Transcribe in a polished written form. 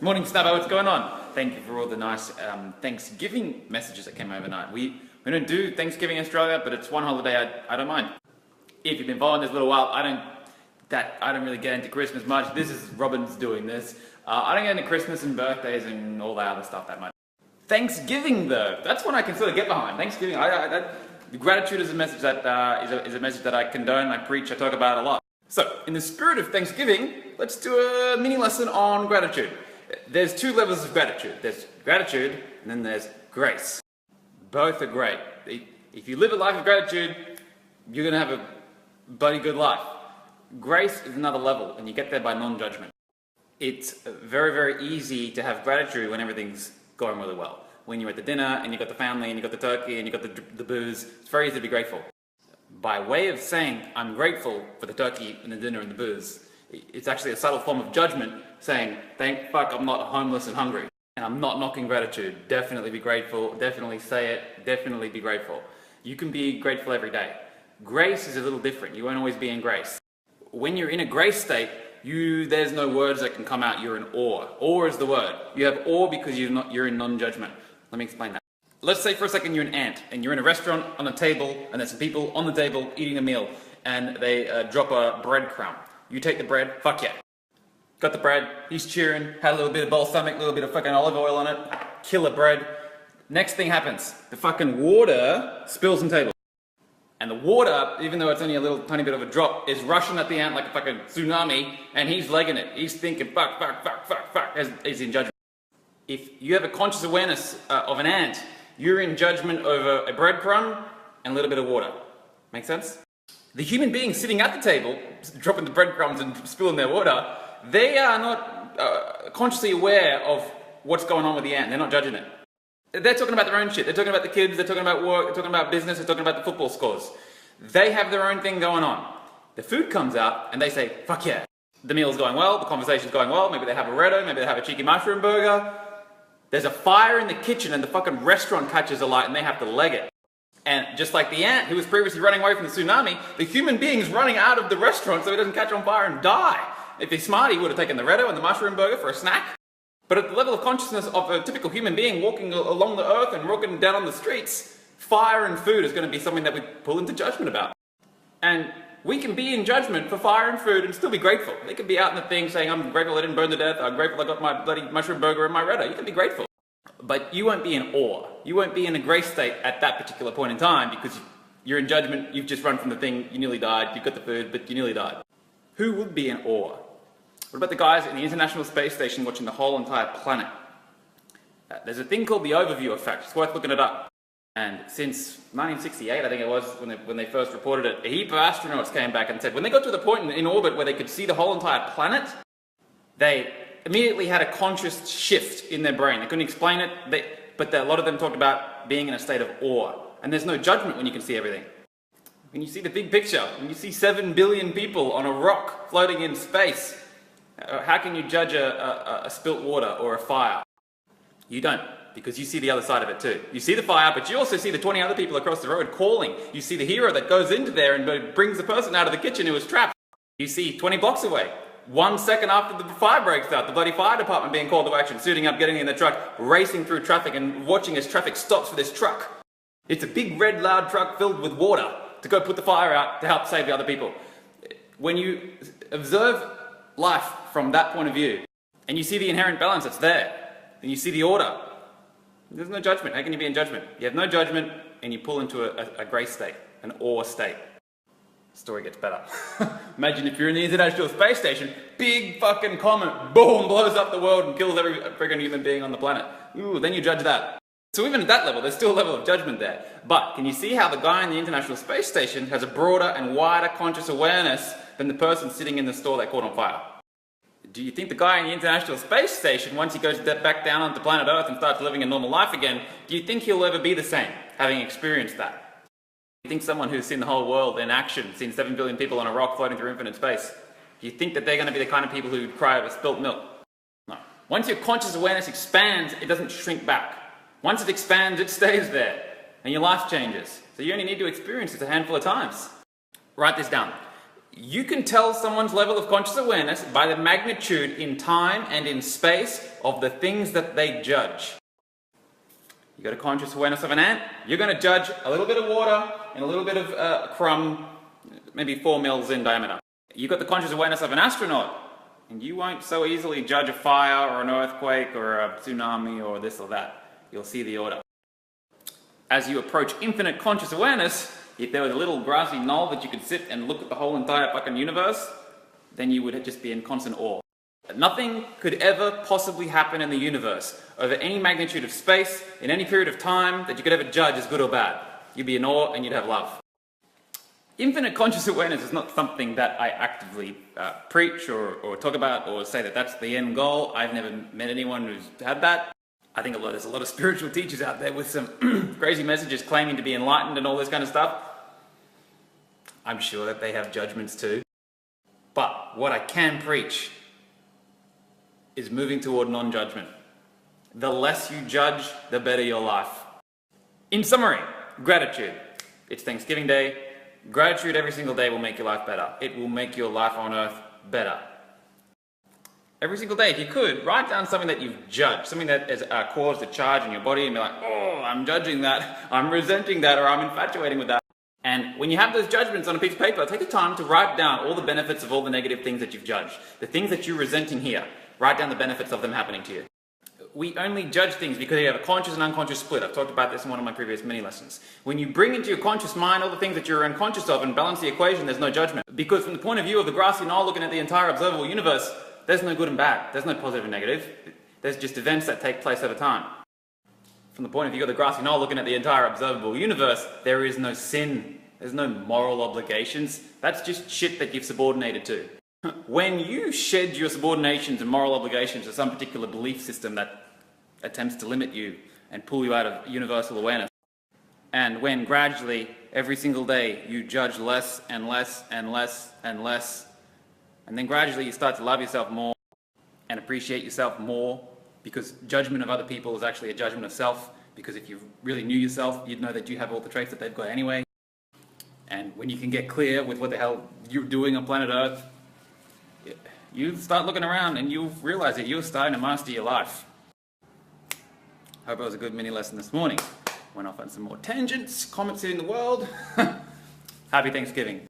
Morning, Snapper. What's going on? Thank you for all the nice Thanksgiving messages that came overnight. We don't do Thanksgiving in Australia, but it's one holiday I don't mind. If you've been following this a little while, I don't really get into Christmas much. This is Robin's doing this. I don't get into Christmas and birthdays and all that other stuff that much. Thanksgiving, though, that's one I can sort of get behind. Thanksgiving, gratitude is a message that is a message that I condone, I preach, I talk about a lot. So, in the spirit of Thanksgiving, let's do a mini lesson on gratitude. There's two levels of gratitude. There's gratitude, and then there's grace. Both are great. If you live a life of gratitude, you're going to have a bloody good life. Grace is another level, and you get there by non-judgment. It's very, very easy to have gratitude when everything's going really well. When you're at the dinner, and you've got the family, and you've got the turkey, and you've got the booze, it's very easy to be grateful. By way of saying, I'm grateful for the turkey and the dinner and the booze, it's actually a subtle form of judgment, saying, thank fuck I'm not homeless and hungry. And I'm not knocking gratitude. Definitely be grateful, definitely say it, definitely be grateful. You can be grateful every day. Grace is a little different. You won't always be in grace. When you're in a grace state, there's no words that can come out. You're in awe. Awe is the word. You have awe because you're in non-judgment. Let me explain that. Let's say for a second you're an ant, and you're in a restaurant on a table, and there's some people on the table eating a meal, and they drop a breadcrumb. You take the bread, fuck yeah. Got the bread, he's cheering, had a little bit of balsamic, a little bit of fucking olive oil on it, killer bread. Next thing happens, the fucking water spills on the table. And the water, even though it's only a little tiny bit of a drop, is rushing at the ant like a fucking tsunami, and he's legging it. He's thinking, fuck, as he's in judgment. If you have a conscious awareness of an ant, you're in judgment over a breadcrumb and a little bit of water. Make sense? The human beings sitting at the table, dropping the breadcrumbs and spilling their water, they are not consciously aware of what's going on with the ant. They're not judging it. They're talking about their own shit. They're talking about the kids, they're talking about work, they're talking about business, they're talking about the football scores. They have their own thing going on. The food comes out and they say, fuck yeah. The meal's going well, the conversation's going well, maybe they have a Reddo, maybe they have a cheeky mushroom burger. There's a fire in the kitchen and the fucking restaurant catches alight and they have to leg it. And just like the ant who was previously running away from the tsunami, the human being's running out of the restaurant so he doesn't catch on fire and die. If he's smart, he would have taken the Reddo and the mushroom burger for a snack. But at the level of consciousness of a typical human being walking along the earth and walking down on the streets, fire and food is going to be something that we pull into judgment about. And we can be in judgment for fire and food and still be grateful. They could be out in the thing saying, I'm grateful I didn't burn to death, I'm grateful I got my bloody mushroom burger and my Reddo. You can be grateful. But you won't be in awe. You won't be in a grace state at that particular point in time because you're in judgment, you've just run from the thing, you nearly died, you've got the food, but you nearly died. Who would be in awe? What about the guys in the International Space Station watching the whole entire planet? There's a thing called the overview effect. It's worth looking it up. And since 1968, I think it was, when they first reported it, a heap of astronauts came back and said when they got to the point in orbit where they could see the whole entire planet, they immediately had a conscious shift in their brain. They couldn't explain it, but a lot of them talked about being in a state of awe. And there's no judgment when you can see everything. When you see the big picture, when you see 7 billion people on a rock floating in space, how can you judge a spilt water or a fire? You don't, because you see the other side of it too. You see the fire, but you also see the 20 other people across the road calling. You see the hero that goes into there and brings the person out of the kitchen who was trapped. You see 20 blocks away, 1 second after the fire breaks out, the bloody fire department being called to action, suiting up, getting in the truck, racing through traffic and watching as traffic stops for this truck. It's a big red loud truck filled with water to go put the fire out to help save the other people. When you observe life from that point of view, and you see the inherent balance that's there, and you see the order, there's no judgment. How can you be in judgment? You have no judgment, and you pull into a grace state, an awe state. The story gets better. Imagine if you're in the International Space Station, big fucking comet, boom, blows up the world and kills every friggin' human being on the planet. Ooh, then you judge that. So even at that level, there's still a level of judgment there. But can you see how the guy in the International Space Station has a broader and wider conscious awareness than the person sitting in the store that caught on fire? Do you think the guy in the International Space Station, once he goes back down onto planet Earth and starts living a normal life again, do you think he'll ever be the same, having experienced that? Do you think someone who's seen the whole world in action, seen 7 billion people on a rock floating through infinite space, do you think that they're going to be the kind of people who cry over spilt milk? No. Once your conscious awareness expands, it doesn't shrink back. Once it expands, it stays there, and your life changes. So you only need to experience it a handful of times. Write this down. You can tell someone's level of conscious awareness by the magnitude in time and in space of the things that they judge. You got a conscious awareness of an ant, you're going to judge a little bit of water and a little bit of crumb, maybe 4 mils in diameter. You got the conscious awareness of an astronaut, and you won't so easily judge a fire or an earthquake or a tsunami or this or that. You'll see the order. As you approach infinite conscious awareness, if there was a little grassy knoll that you could sit and look at the whole entire fucking universe, then you would just be in constant awe. Nothing could ever possibly happen in the universe over any magnitude of space, in any period of time, that you could ever judge as good or bad. You'd be in awe and you'd have love. Infinite conscious awareness is not something that I actively preach or talk about or say that that's the end goal. I've never met anyone who's had that. I think there's a lot of spiritual teachers out there with some crazy messages claiming to be enlightened and all this kind of stuff. I'm sure that they have judgments too. But what I can preach is moving toward non-judgment. The less you judge, the better your life. In summary, gratitude. It's Thanksgiving Day. Gratitude every single day will make your life better. It will make your life on earth better. Every single day, if you could, write down something that you've judged, something that has caused a charge in your body, and be like, oh, I'm judging that, I'm resenting that, or I'm infatuating with that. And when you have those judgments on a piece of paper, take the time to write down all the benefits of all the negative things that you've judged. The things that you're resenting here, write down the benefits of them happening to you. We only judge things because you have a conscious and unconscious split. I've talked about this in one of my previous mini lessons. When you bring into your conscious mind all the things that you're unconscious of and balance the equation, there's no judgment. Because from the point of view of the grassy knoll looking at the entire observable universe, there's no good and bad. There's no positive and negative. There's just events that take place over time. From the point of view of the grassy knoll looking at the entire observable universe, there is no sin. There's no moral obligations. That's just shit that you've subordinated to. When you shed your subordinations and moral obligations to some particular belief system that attempts to limit you and pull you out of universal awareness, and when gradually, every single day, you judge less and less and less and less, and then gradually you start to love yourself more and appreciate yourself more, because judgment of other people is actually a judgment of self, because if you really knew yourself, you'd know that you have all the traits that they've got anyway. And when you can get clear with what the hell you're doing on planet Earth, you start looking around and you'll realize that you're starting to master your life. Hope it was a good mini lesson this morning. Went off on some more tangents, comments hitting the world. Happy Thanksgiving.